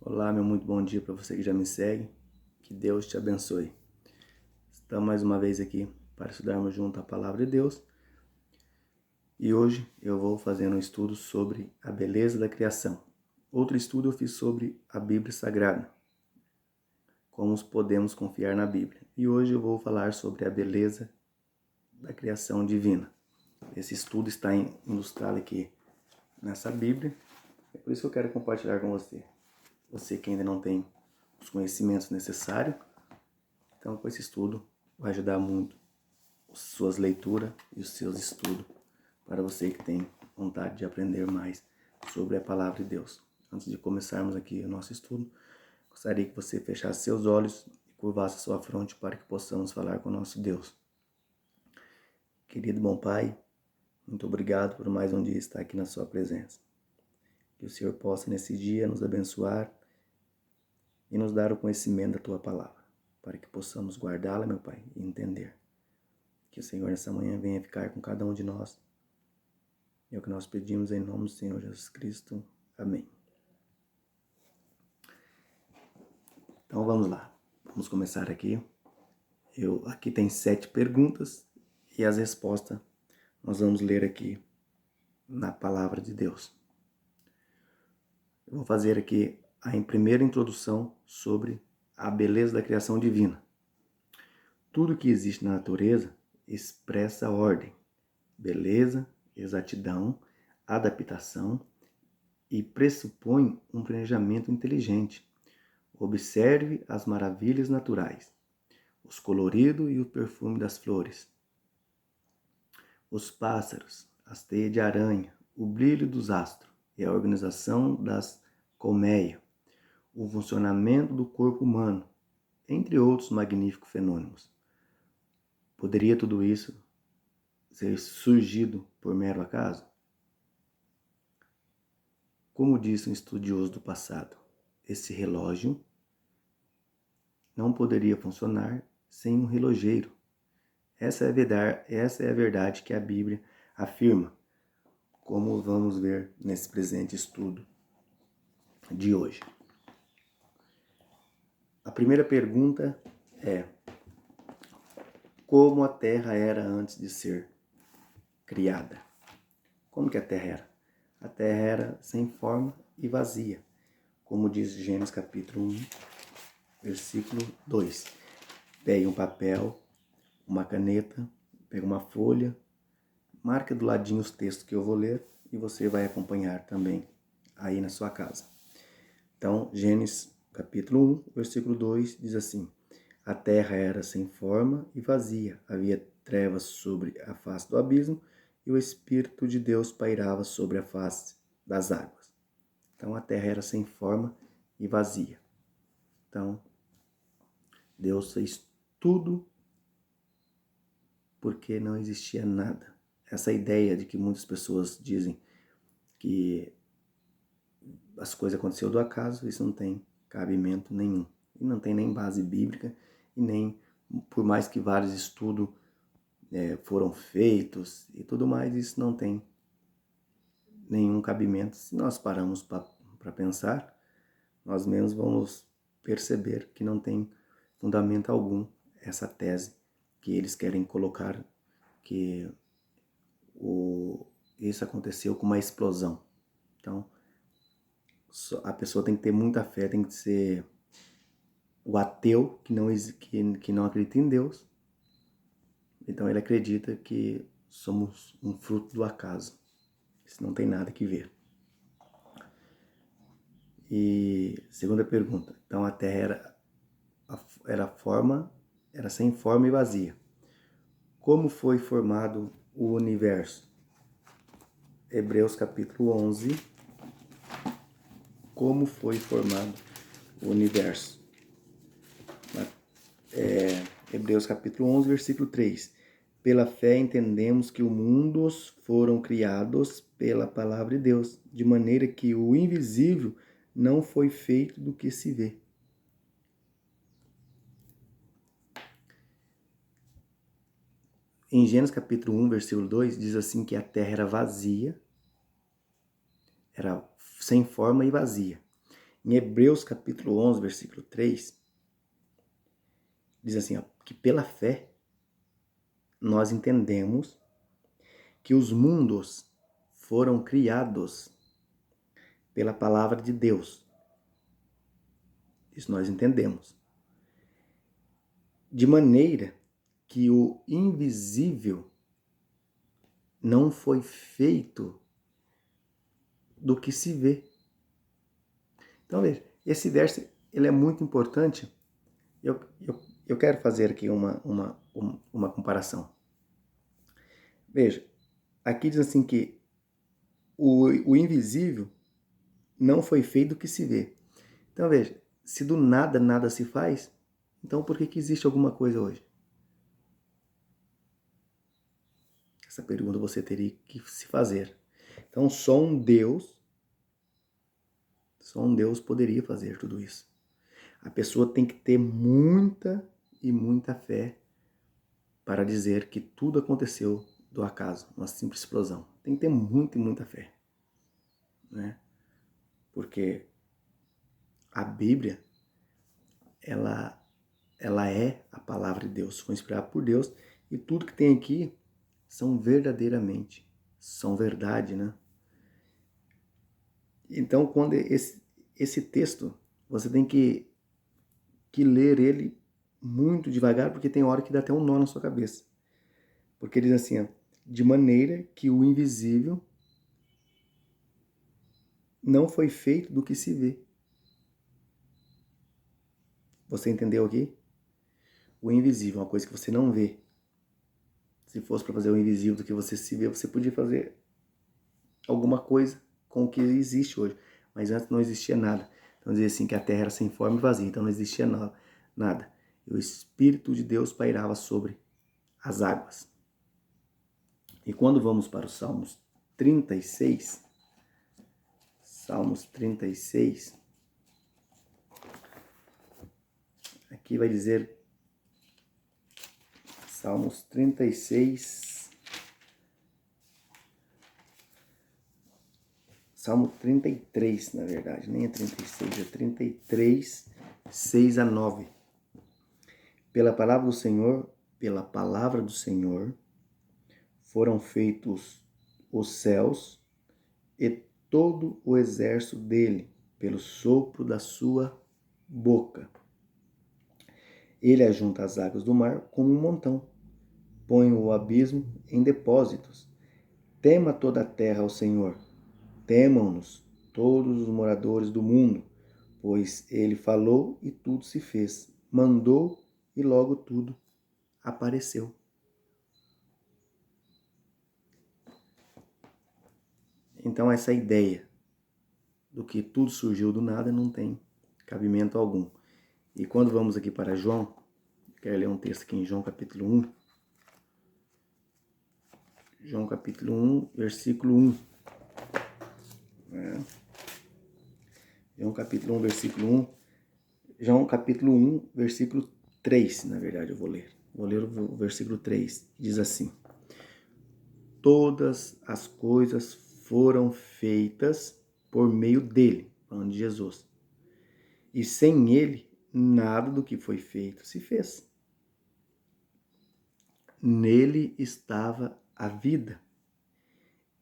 Olá, meu muito bom dia para você que já me segue. Que Deus te abençoe. Estamos mais uma vez aqui para estudarmos junto a palavra de Deus. E hoje eu vou fazer um estudo sobre a beleza da criação. Outro estudo eu fiz sobre a Bíblia Sagrada. Como podemos confiar na Bíblia. E hoje eu vou falar sobre a beleza da criação divina. Esse estudo está ilustrado aqui nessa Bíblia. É por isso que eu quero compartilhar com você. Você que ainda não tem os conhecimentos necessários. Então, com esse estudo, vai ajudar muito as suas leituras e os seus estudos para você que tem vontade de aprender mais sobre a palavra de Deus. Antes de começarmos aqui o nosso estudo, gostaria que você fechasse seus olhos e curvasse sua fronte para que possamos falar com o nosso Deus. Querido bom Pai, muito obrigado por mais um dia estar aqui na sua presença. Que o Senhor possa nesse dia nos abençoar e nos dar o conhecimento da Tua palavra, para que possamos guardá-la, meu Pai, e entender. Que o Senhor nessa manhã venha ficar com cada um de nós. É o que nós pedimos em nome do Senhor Jesus Cristo. Amém. Então vamos lá. Vamos começar aqui. Aqui tem 7 perguntas e as respostas nós vamos ler aqui na palavra de Deus. Eu vou fazer aqui a primeira introdução sobre a beleza da criação divina. Tudo que existe na natureza expressa ordem, beleza, exatidão, adaptação e pressupõe um planejamento inteligente. Observe as maravilhas naturais, os coloridos e o perfume das flores, os pássaros, as teias de aranha, o brilho dos astros e a organização das colmeias, o funcionamento do corpo humano, entre outros magníficos fenômenos. Poderia tudo isso ser surgido por mero acaso? Como disse um estudioso do passado, esse relógio não poderia funcionar sem um relojeiro. Essa é a verdade que a Bíblia afirma, como vamos ver nesse presente estudo de hoje. A primeira pergunta é: como a Terra era antes de ser criada? Como que a Terra era? A Terra era sem forma e vazia, como diz Gênesis capítulo 1, versículo 2. Pegue um papel, uma caneta, pega uma folha, marca do ladinho os textos que eu vou ler e você vai acompanhar também aí na sua casa. Então, Gênesis capítulo 1, versículo 2 diz assim: a terra era sem forma e vazia, havia trevas sobre a face do abismo e o Espírito de Deus pairava sobre a face das águas. Então, a terra era sem forma e vazia. Então, Deus fez tudo porque não existia nada. Essa ideia de que muitas pessoas dizem que as coisas aconteceram do acaso, isso não tem cabimento nenhum. E não tem nem base bíblica, e nem, por mais que vários estudos foram feitos e tudo mais, isso não tem nenhum cabimento. Se nós paramos para pensar, nós mesmos vamos perceber que não tem fundamento algum essa tese que eles querem colocar, que isso aconteceu com uma explosão. Então, a pessoa tem que ter muita fé, tem que ser o ateu que não acredita em Deus. Então ele acredita que somos um fruto do acaso. Isso não tem nada que ver. E segunda pergunta. Então a Terra era sem forma e vazia. Como foi formado o universo? Hebreus capítulo 11. Como foi formado o universo? Hebreus capítulo 11, versículo 3. Pela fé entendemos que os mundos foram criados pela palavra de Deus, de maneira que o invisível não foi feito do que se vê. Em Gênesis capítulo 1, versículo 2, diz assim que a terra era vazia, era sem forma e vazia. Em Hebreus capítulo 11, versículo 3, diz assim, ó, que pela fé nós entendemos que os mundos foram criados pela palavra de Deus. Isso nós entendemos. De maneira que o invisível não foi feito do que se vê. Então, veja, esse verso ele é muito importante. Eu quero fazer aqui uma comparação. Veja, aqui diz assim que o invisível não foi feito do que se vê. Então, veja, se do nada nada se faz, então por que existe alguma coisa hoje? Essa pergunta você teria que se fazer. Então, só um Deus poderia fazer tudo isso. A pessoa tem que ter muita e muita fé para dizer que tudo aconteceu do acaso, uma simples explosão. Tem que ter muita e muita fé, né? Porque a Bíblia, ela é a palavra de Deus, foi inspirada por Deus, e tudo que tem aqui são verdade, né? Então, quando esse texto, você tem que ler ele muito devagar, porque tem hora que dá até um nó na sua cabeça. Porque ele diz assim, ó, de maneira que o invisível não foi feito do que se vê. Você entendeu aqui? O invisível é uma coisa que você não vê. Se fosse para fazer o invisível do que você se vê, você podia fazer alguma coisa com o que existe hoje. Mas antes não existia nada. Então dizia assim que a terra era sem forma e vazia, então não existia nada. E o Espírito de Deus pairava sobre as águas. E quando vamos para os Salmos 36, aqui vai dizer, Salmos 36, Salmo 33, na verdade, nem é 36, é 33, 6 a 9. Pela palavra do Senhor, foram feitos os céus e todo o exército dele, pelo sopro da sua boca. Ele ajunta as águas do mar como um montão, põe o abismo em depósitos. Tema toda a terra ao Senhor, temam-nos todos os moradores do mundo, pois ele falou e tudo se fez, mandou e logo tudo apareceu. Então essa ideia do que tudo surgiu do nada não tem cabimento algum. E quando vamos aqui para João, quero ler um texto aqui em João capítulo 1. João capítulo 1, versículo 1. João capítulo 1, versículo 1. João capítulo 1, versículo 3, na verdade eu vou ler. Vou ler o versículo 3. Diz assim: todas as coisas foram feitas por meio dele, falando de Jesus. E sem ele, nada do que foi feito se fez. Nele estava a vida,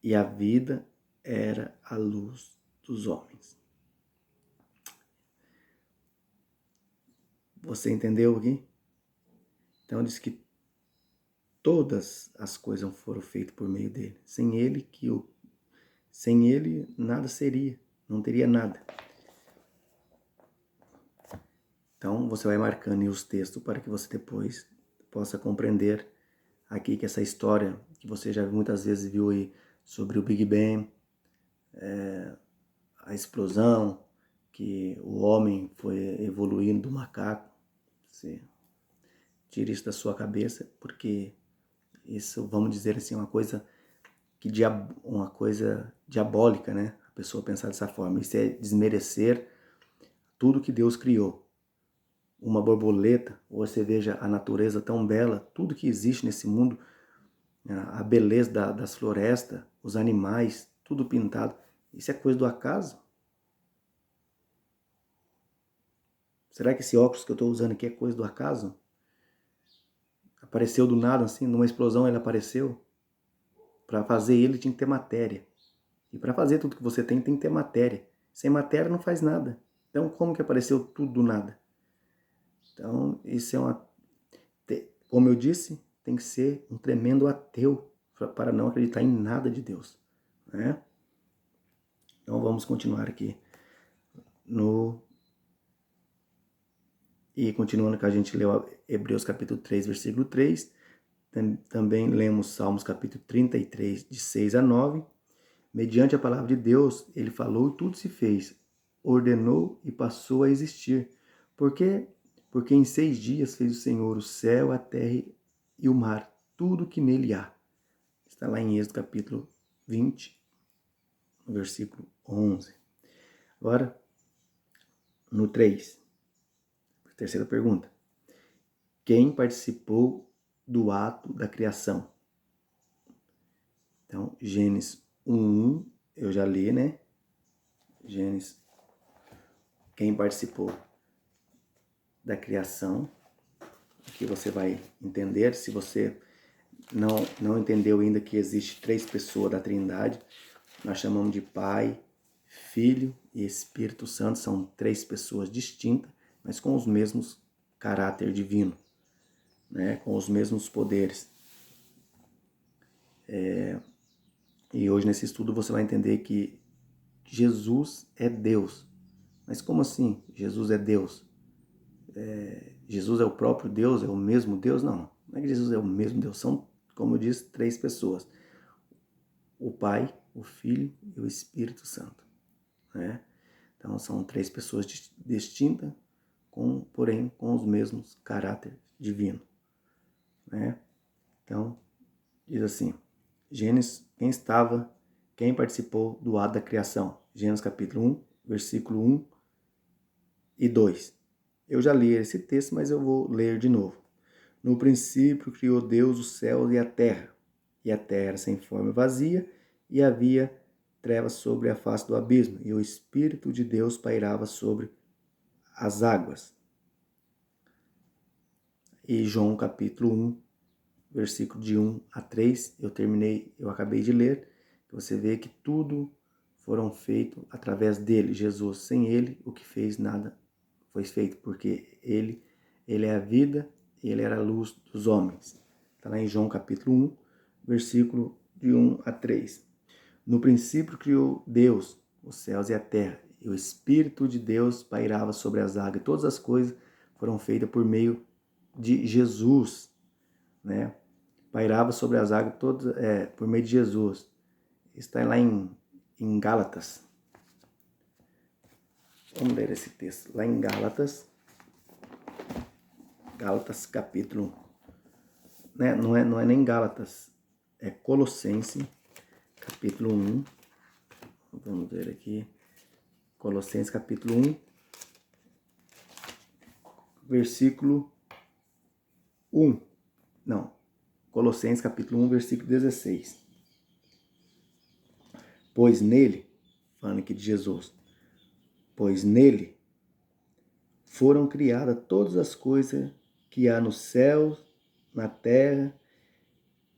e a vida era a luz dos homens. Você entendeu aqui? Então diz que todas as coisas foram feitas por meio dele. Sem ele nada seria, não teria nada. Então você vai marcando aí os textos para que você depois possa compreender aqui que essa história que você já muitas vezes viu aí sobre o Big Bang, a explosão, que o homem foi evoluindo do macaco. Você tira isso da sua cabeça, porque isso, vamos dizer assim, uma coisa diabólica, né? A pessoa pensar dessa forma. Isso é desmerecer tudo que Deus criou. Uma borboleta, ou você veja a natureza tão bela, tudo que existe nesse mundo, a beleza das florestas, os animais, tudo pintado. Isso é coisa do acaso? Será que esse óculos que eu estou usando aqui é coisa do acaso? Apareceu do nada, assim, numa explosão ele apareceu? Para fazer ele tinha que ter matéria. E para fazer tudo que você tem que ter matéria. Sem matéria não faz nada. Então como que apareceu tudo do nada? Então isso é uma... Como eu disse, tem que ser um tremendo ateu para não acreditar em nada de Deus, né? Então vamos continuar aqui e continuando que a gente leu Hebreus capítulo 3, versículo 3, também lemos Salmos capítulo 33, de 6 a 9. Mediante a palavra de Deus, ele falou e tudo se fez, ordenou e passou a existir. Por quê? Porque em 6 dias fez o Senhor o céu, a terra e o mar, tudo que nele há. Está lá em Êxodo capítulo 20, versículo 11. Agora, no 3, terceira pergunta. Quem participou do ato da criação? Então, Gênesis 1, eu já li, né? Gênesis, quem participou da criação, que você vai entender. Se você não entendeu ainda que existe 3 pessoas da Trindade, nós chamamos de Pai, Filho e Espírito Santo. São 3 pessoas distintas, mas com os mesmos caráter divino, né? Com os mesmos poderes. E hoje nesse estudo você vai entender que Jesus é Deus. Mas como assim Jesus é Deus? Jesus é o próprio Deus? É o mesmo Deus? Não, não é que Jesus é o mesmo Deus. São, como eu disse, 3 pessoas. O Pai, o Filho e o Espírito Santo, né? Então são 3 pessoas distintas, porém com os mesmos caráter divino, né? Então, diz assim, Gênesis, quem participou do ato da criação? Gênesis capítulo 1, versículo 1 e 2. Eu já li esse texto, mas eu vou ler de novo. No princípio criou Deus os céus e a terra era sem forma e vazia, e havia trevas sobre a face do abismo, e o Espírito de Deus pairava sobre as águas. E João capítulo 1, versículo de 1 a 3, eu acabei de ler, você vê que tudo foram feito através dele, Jesus. Sem ele, o que fez nada foi feito, porque ele é a vida, ele era a luz dos homens. Está lá em João capítulo 1, versículo de 1 a 3. No princípio criou Deus os céus e a terra, e o Espírito de Deus pairava sobre as águas. Todas as coisas foram feitas por meio de Jesus, né? Pairava sobre as águas por meio de Jesus. Está lá em Gálatas. Vamos ler esse texto. Lá em Gálatas capítulo... Né? Não é nem Gálatas, é Colossenses, capítulo 1. Vamos ver aqui. Colossenses, capítulo 1, versículo 1. Não. Colossenses, capítulo 1, versículo 16. Pois nele, falando aqui de Jesus, pois nele foram criadas todas as coisas que há nos céus, na terra,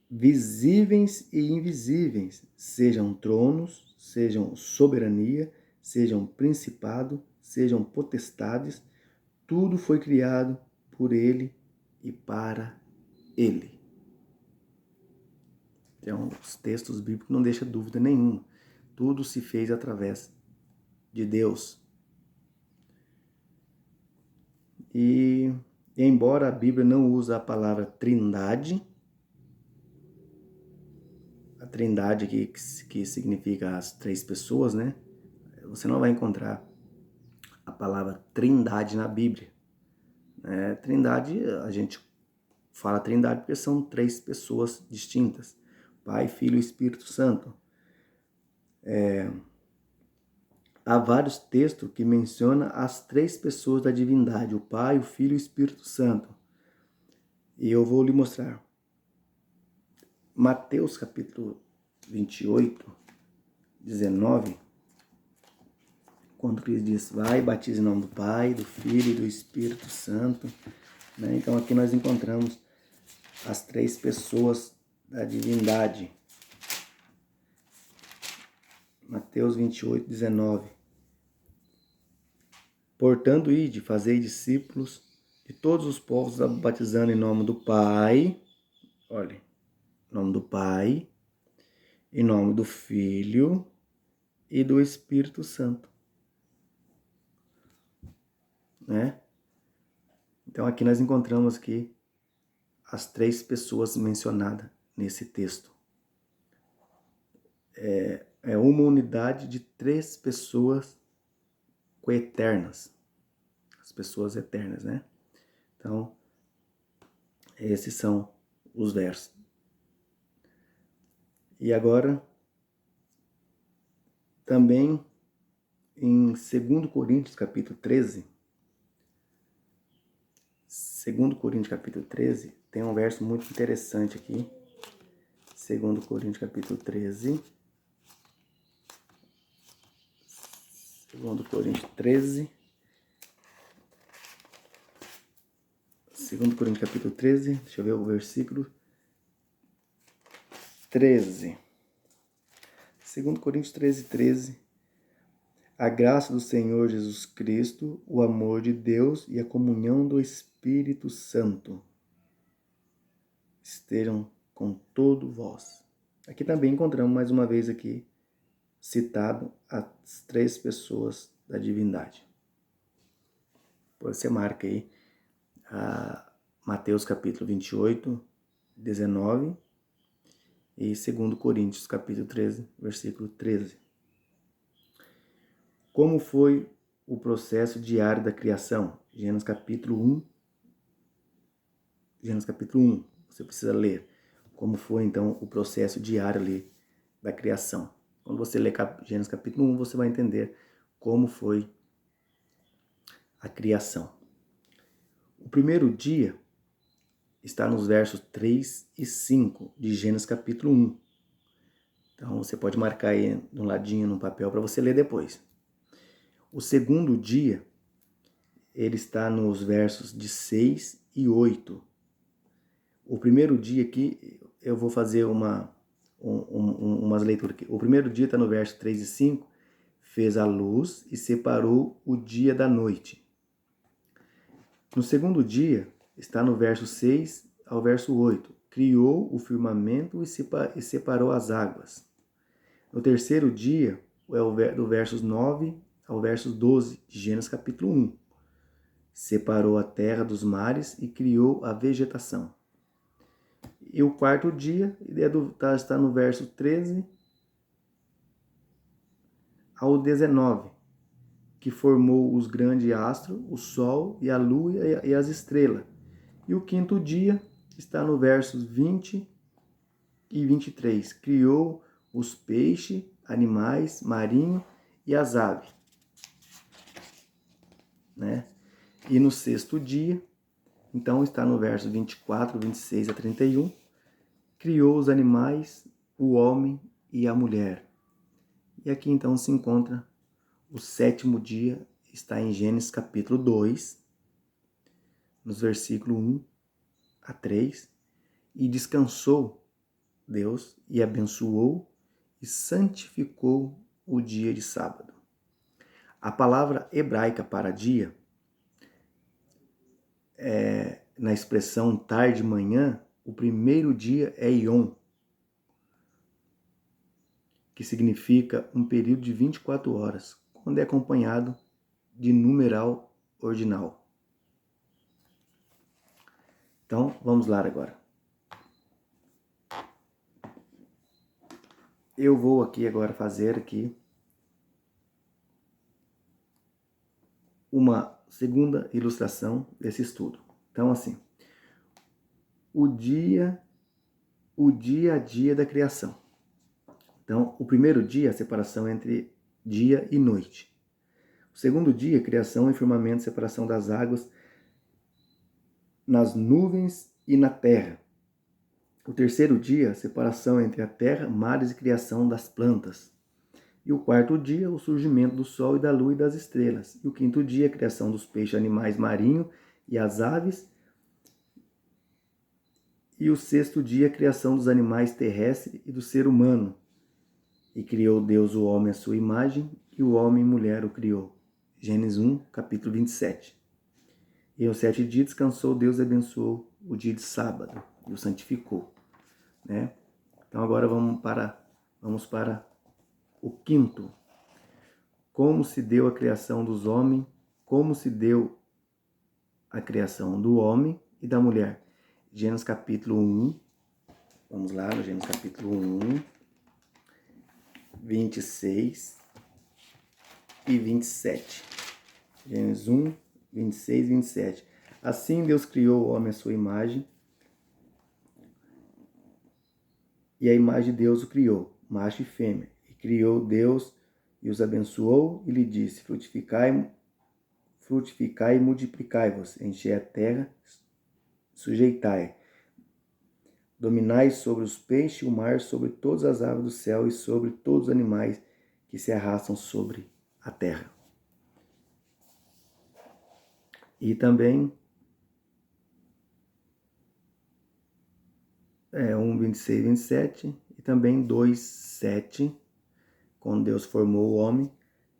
visíveis e invisíveis, sejam tronos, sejam soberania, sejam principado, sejam potestades, tudo foi criado por ele e para ele. Então, os textos bíblicos não deixam dúvida nenhuma. Tudo se fez através de Deus. E embora a Bíblia não use a palavra trindade, a trindade aqui que significa as 3 pessoas, né? Você não vai encontrar a palavra trindade na Bíblia. Trindade, a gente fala trindade porque são 3 pessoas distintas. Pai, Filho e Espírito Santo. Há vários textos que mencionam as 3 pessoas da divindade, o Pai, o Filho e o Espírito Santo. E eu vou lhe mostrar. Mateus capítulo 28, 19, Quando Cristo diz, vai, batize em nome do Pai, do Filho e do Espírito Santo. Né? Então aqui nós encontramos as 3 pessoas da divindade. Mateus 28, 19. Portanto, ide, fazei discípulos de todos os povos, batizando em nome do Pai, olha, em nome do Pai, em nome do Filho e do Espírito Santo. Né? Então aqui nós encontramos aqui as 3 pessoas mencionadas nesse texto. É uma unidade de 3 pessoas coeternas. As pessoas eternas, né? Então, esses são os versos. E agora, também em 2 Coríntios capítulo 13, 2 Coríntios capítulo 13, tem um verso muito interessante aqui. 2 Coríntios capítulo 13. 2 Coríntios 13. 2 Coríntios capítulo 13, deixa eu ver o versículo 13. 2 Coríntios 13, 13. A graça do Senhor Jesus Cristo, o amor de Deus e a comunhão do Espírito Santo estejam com todo vós. Aqui também encontramos mais uma vez aqui citado as 3 pessoas da divindade. Você marca aí Mateus capítulo 28, 19 e 2 Coríntios capítulo 13, versículo 13. Como foi o processo diário da criação? Gênesis capítulo 1. Gênesis capítulo 1. Você precisa ler como foi então o processo diário ali da criação. Quando você ler Gênesis capítulo 1, você vai entender como foi a criação. O primeiro dia está nos versos 3 e 5 de Gênesis capítulo 1. Então você pode marcar aí de um ladinho no papel para você ler depois. O segundo dia, ele está nos versos de 6 e 8. O primeiro dia aqui, eu vou fazer umas leituras aqui. O primeiro dia está no verso 3 e 5. Fez a luz e separou o dia da noite. No segundo dia, está no verso 6 ao verso 8. Criou o firmamento e separou as águas. No terceiro dia, é do versos 9 ao verso 12 de Gênesis capítulo 1. Separou a terra dos mares e criou a vegetação. E o quarto dia está no verso 13 ao 19, que formou os grandes astros, o sol e a lua e as estrelas. E o quinto dia está no versos 20 e 23. Criou os peixes, animais marinhos e as aves. Né? E no sexto dia, então está no verso 24, 26 a 31, criou os animais, o homem e a mulher. E aqui então se encontra o sétimo dia, está em Gênesis capítulo 2, nos versículos 1 a 3, e descansou Deus e abençoou e santificou o dia de sábado. A palavra hebraica para dia, na expressão tarde e manhã, o primeiro dia é Yom, que significa um período de 24 horas, quando é acompanhado de numeral ordinal. Então, vamos lá agora. Eu vou aqui agora fazer aqui uma segunda ilustração desse estudo. Então, assim, o dia a dia da criação. Então, o primeiro dia, a separação entre dia e noite. O segundo dia, criação e firmamento, separação das águas nas nuvens e na terra. O terceiro dia, separação entre a terra, mares e criação das plantas. E o quarto dia, o surgimento do sol e da lua e das estrelas. E o quinto dia, a criação dos peixes, animais marinhos e as aves. E o sexto dia, a criação dos animais terrestres e do ser humano. E criou Deus o homem à sua imagem, e o homem e mulher o criou. Gênesis 1, capítulo 27. E aos 7 dias descansou Deus e abençoou o dia de sábado e o santificou. Né? Então agora vamos para o quinto. Como se deu a criação dos homens, como se deu a criação do homem e da mulher. Gênesis capítulo 1, vamos lá no Gênesis capítulo 1, 26 e 27. Gênesis 1, 26 e 27. Assim Deus criou o homem à sua imagem, e a imagem de Deus o criou, macho e fêmea. E criou Deus e os abençoou e lhe disse: frutificai e multiplicai-vos, enchei a terra, sujeitai. Dominai sobre os peixes, o mar, sobre todas as aves do céu e sobre todos os animais que se arrastam sobre a terra. E também 1, 26 e 27, e também 2, 7, quando Deus formou o homem,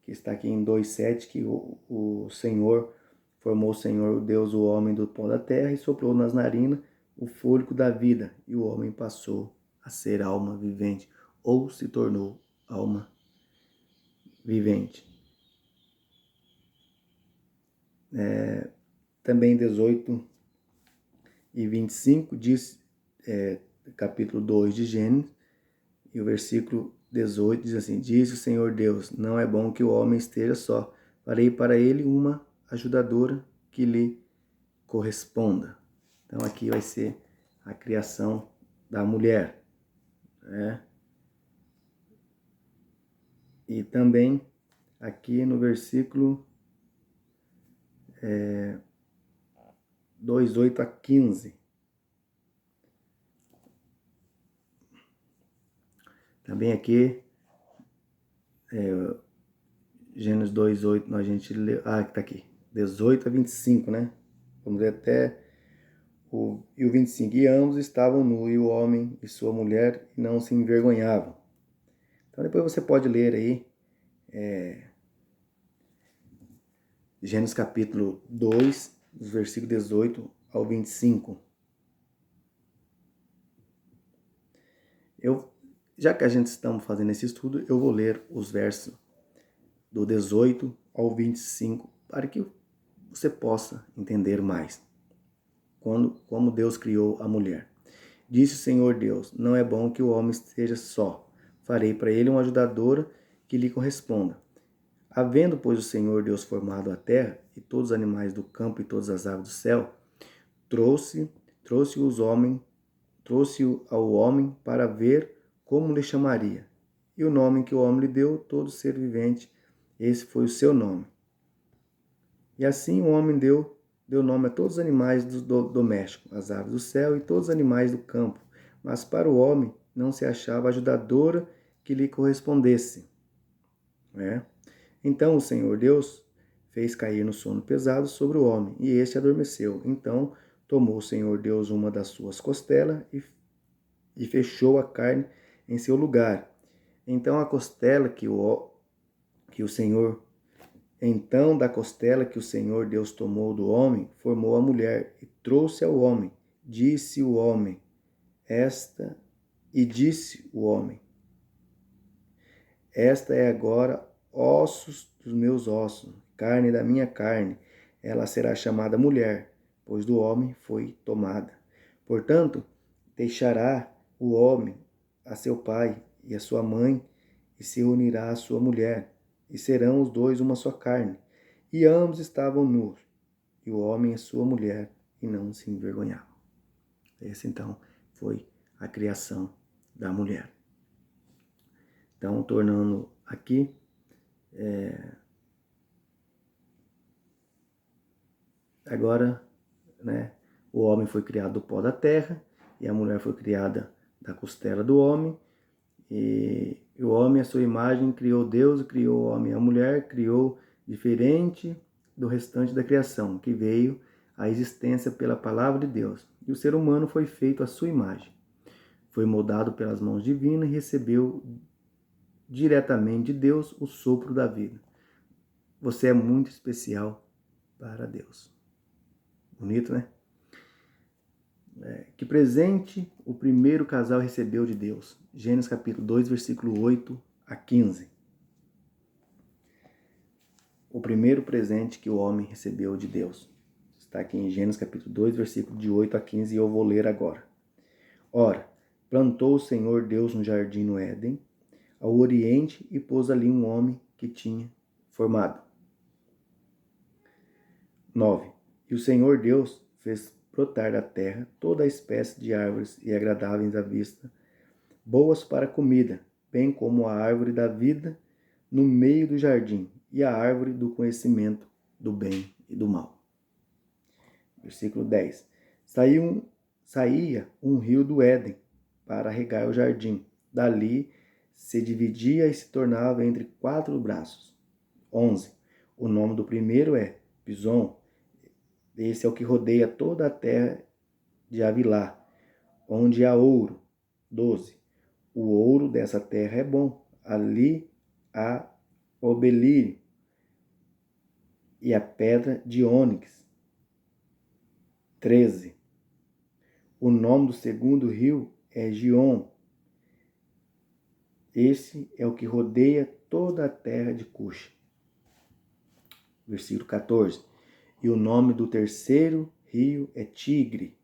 que está aqui em 2, 7, que o Senhor formou o Senhor, o Deus, o homem do pó da terra, e soprou nas narinas o fôlego da vida, e o homem passou a ser alma vivente, ou se tornou alma vivente. Também 18 e 25 diz, capítulo 2 de Gênesis, e o versículo 18 diz assim: disse o Senhor Deus, não é bom que o homem esteja só, farei para ele uma ajudadora que lhe corresponda. Então aqui vai ser a criação da mulher, né? E também aqui no versículo 2, 8 a 15. Também aqui, Gênesis 2, 8, a gente lê, tá aqui, 18 a 25, né? Vamos ler até o 25. E ambos estavam nus, e o homem e sua mulher, e não se envergonhavam. Então depois você pode ler aí, Gênesis capítulo 2, dos versículos 18 ao 25. Já que a gente estamos fazendo esse estudo, eu vou ler os versos do 18 ao 25 para que você possa entender mais como Deus criou a mulher. Disse o Senhor Deus: não é bom que o homem esteja só. Farei para ele uma ajudadora que lhe corresponda. Havendo, pois, o Senhor Deus formado a terra e todos os animais do campo e todas as aves do céu, trouxe-o ao homem para ver como lhe chamaria. E o nome que o homem lhe deu, todo ser vivente, esse foi o seu nome. E assim o homem deu nome a todos os animais domésticos, as aves do céu e todos os animais do campo. Mas para o homem não se achava ajudadora que lhe correspondesse. Então o Senhor Deus fez cair no sono pesado sobre o homem, e este adormeceu. Então tomou o Senhor Deus uma das suas costelas e fechou a carne em seu lugar. Então da costela que o Senhor Deus tomou do homem, formou a mulher e trouxe ao homem. Disse o homem: esta é agora ossos dos meus ossos, carne da minha carne. Ela será chamada mulher, pois do homem foi tomada. Portanto, deixará o homem a seu pai e a sua mãe, e se unirá à sua mulher, e serão os dois uma só carne. E ambos estavam nus, e o homem e sua mulher, e não se envergonhavam. Essa então foi a criação da mulher. Então, tornando aqui, agora, né, o homem foi criado do pó da terra, e a mulher foi criada da costela do homem, e E o homem, à sua imagem, criou Deus, criou o homem e a mulher, criou diferente do restante da criação, que veio à existência pela palavra de Deus. E o ser humano foi feito à sua imagem. Foi moldado pelas mãos divinas e recebeu diretamente de Deus o sopro da vida. Você é muito especial para Deus. Bonito, né? Que presente o primeiro casal recebeu de Deus? Gênesis capítulo 2, versículo 8 a 15. O primeiro presente que o homem recebeu de Deus. Está aqui em Gênesis capítulo 2, versículo de 8 a 15, e eu vou ler agora. Ora, plantou o Senhor Deus um jardim no Éden, ao oriente, e pôs ali um homem que tinha formado. 9. E o Senhor Deus fez brotar da terra toda a espécie de árvores e agradáveis à vista, boas para comida, bem como a árvore da vida no meio do jardim, e a árvore do conhecimento do bem e do mal. Versículo 10. Saía um rio do Éden para regar o jardim. Dali se dividia e se tornava entre 4 braços. 11. O nome do primeiro é Pison. Esse é o que rodeia toda a terra de Avilá, onde há ouro. 12. O ouro dessa terra é bom. Ali há o belírio e a pedra de ônix. 13. O nome do segundo rio é Gion. Esse é o que rodeia toda a terra de Cush. Versículo 14. E o nome do terceiro rio é Tigre.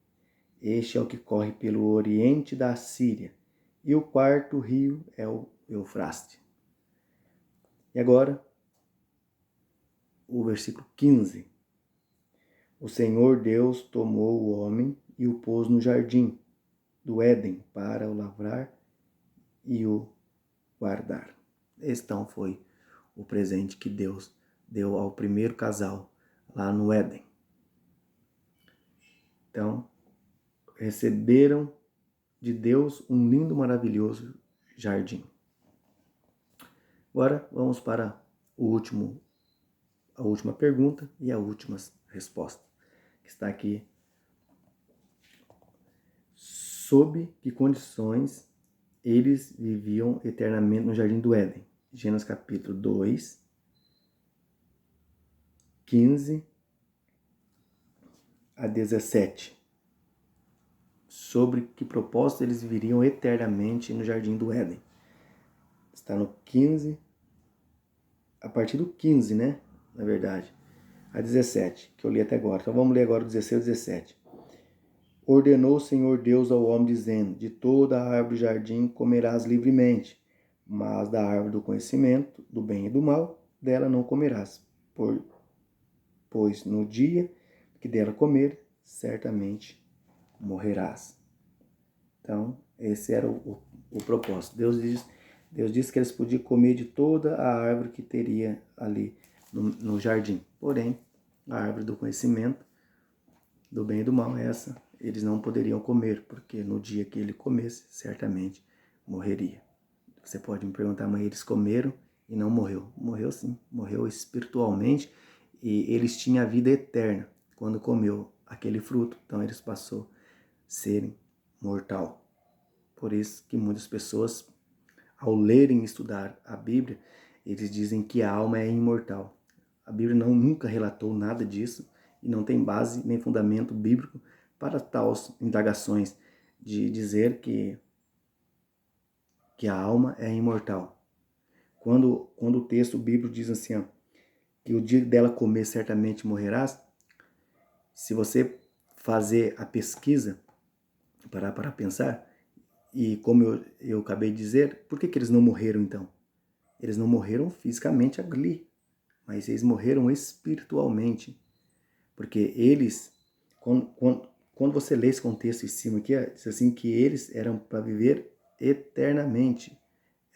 Este é o que corre pelo oriente da Síria. E o quarto rio é o Eufraste. E agora, o versículo 15. O Senhor Deus tomou o homem e o pôs no jardim do Éden para o lavrar e o guardar. Esse então foi o presente que Deus deu ao primeiro casal lá no Éden. Então, receberam de Deus um lindo, maravilhoso jardim. Agora vamos para a última pergunta e a última resposta, que está aqui. Sob que condições eles viviam eternamente no jardim do Éden? Gênesis capítulo 2, 15 a 17. Sobre que propósito eles viveriam eternamente no jardim do Éden. Está no 15, a partir do 15, né? Na verdade, a 17, que eu li até agora. Então vamos ler agora o 16 e 17. Ordenou o Senhor Deus ao homem, dizendo: de toda a árvore do jardim comerás livremente, mas da árvore do conhecimento do bem e do mal, dela não comerás, pois no dia que dela comer, certamente morrerás. Então, esse era o propósito. Deus disse que eles podiam comer de toda a árvore que teria ali no jardim. Porém, a árvore do conhecimento do bem e do mal, essa eles não poderiam comer, porque no dia que ele comesse, certamente morreria. Você pode me perguntar, mas eles comeram e não morreu? Morreu sim, morreu espiritualmente, e eles tinham a vida eterna quando comeu aquele fruto. Então eles passou a serem mortal. Por isso que muitas pessoas, ao lerem e estudar a Bíblia, eles dizem que a alma é imortal. A Bíblia nunca relatou nada disso e não tem base nem fundamento bíblico para tais indagações de dizer que a alma é imortal. Quando o texto bíblico diz assim, ó, que o dia dela comer certamente morrerás, se você fazer a pesquisa, parar para pensar, e como eu acabei de dizer, por que eles não morreram então? Eles não morreram fisicamente ali, mas eles morreram espiritualmente. Porque eles, quando você lê esse contexto em cima aqui, diz assim que eles eram para viver eternamente.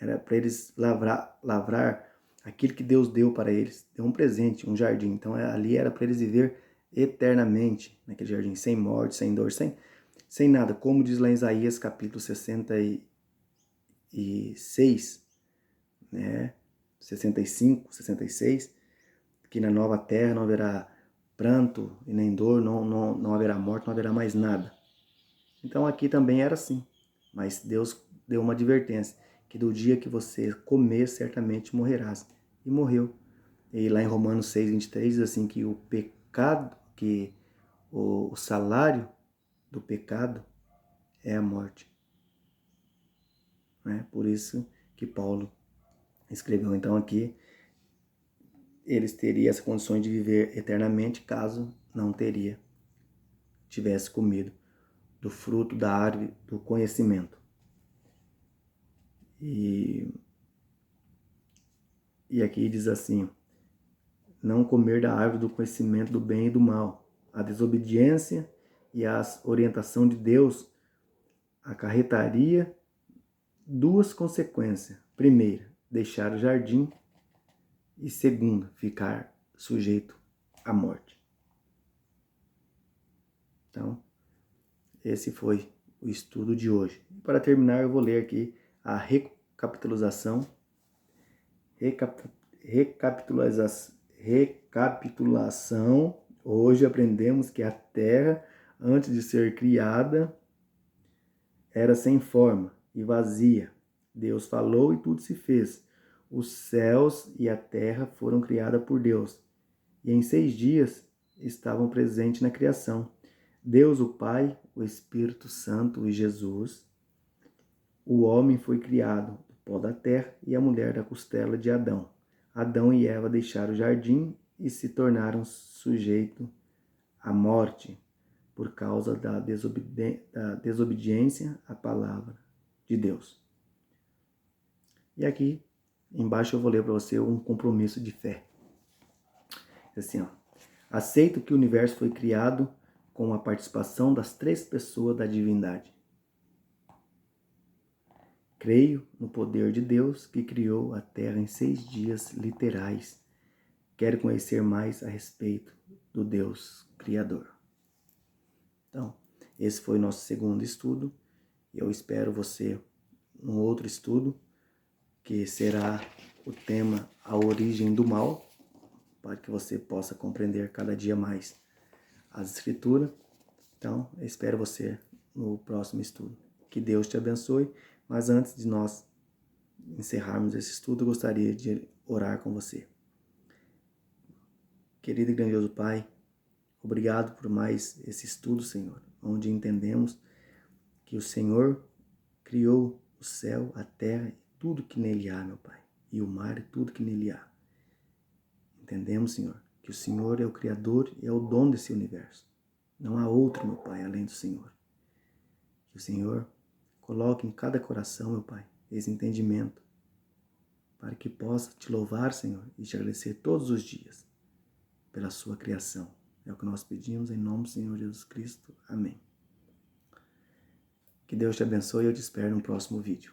Era para eles lavrar aquilo que Deus deu para eles. Deu um presente, um jardim. Então ali era para eles viver eternamente naquele jardim, sem morte, sem dor, sem nada. Como diz lá em Isaías capítulo 66, né? 65, 66, que na nova terra não haverá pranto e nem dor, não haverá morte, não haverá mais nada. Então aqui também era assim, mas Deus deu uma advertência, que do dia que você comer, certamente morrerás. E morreu. E lá em Romanos 6:23 diz assim que o pecado, que o salário do pecado é a morte. Né? Por isso que Paulo escreveu então aqui, eles teriam as condições de viver eternamente caso não tivesse comido do fruto da árvore do conhecimento. E aqui diz assim, não comer da árvore do conhecimento do bem e do mal. A desobediência e a orientação de Deus acarretaria duas consequências. Primeira, deixar o jardim. E segunda, ficar sujeito à morte. Então, esse foi o estudo de hoje. Para terminar, eu vou ler aqui a recapitulação. Hoje aprendemos que a terra, antes de ser criada, era sem forma e vazia. Deus falou e tudo se fez. Os céus e a terra foram criadas por Deus, e em 6 dias estavam presentes na criação. Deus, o Pai, o Espírito Santo e Jesus. O homem foi criado do pó da terra e a mulher da costela de Adão. Adão e Eva deixaram o jardim e se tornaram sujeitos à morte por causa da desobediência à palavra de Deus. E aqui embaixo eu vou ler para você um compromisso de fé. Assim, ó. Aceito que o universo foi criado com a participação das 3 pessoas da divindade. Creio no poder de Deus que criou a Terra em 6 dias literais. Quero conhecer mais a respeito do Deus Criador. Então, esse foi o nosso segundo estudo. Eu espero você num outro estudo, que será o tema A Origem do Mal, para que você possa compreender cada dia mais as Escrituras. Então, eu espero você no próximo estudo. Que Deus te abençoe. Mas antes de nós encerrarmos esse estudo, eu gostaria de orar com você. Querido e grandioso Pai, obrigado por mais esse estudo, Senhor, onde entendemos que o Senhor criou o céu, a terra e tudo que nele há, meu Pai, e o mar e tudo que nele há. Entendemos, Senhor, que o Senhor é o Criador e é o dono desse universo. Não há outro, meu Pai, além do Senhor. Que o Senhor coloque em cada coração, meu Pai, esse entendimento, para que possa te louvar, Senhor, e te agradecer todos os dias pela sua criação. É o que nós pedimos em nome do Senhor Jesus Cristo. Amém. Que Deus te abençoe e eu te espero no próximo vídeo.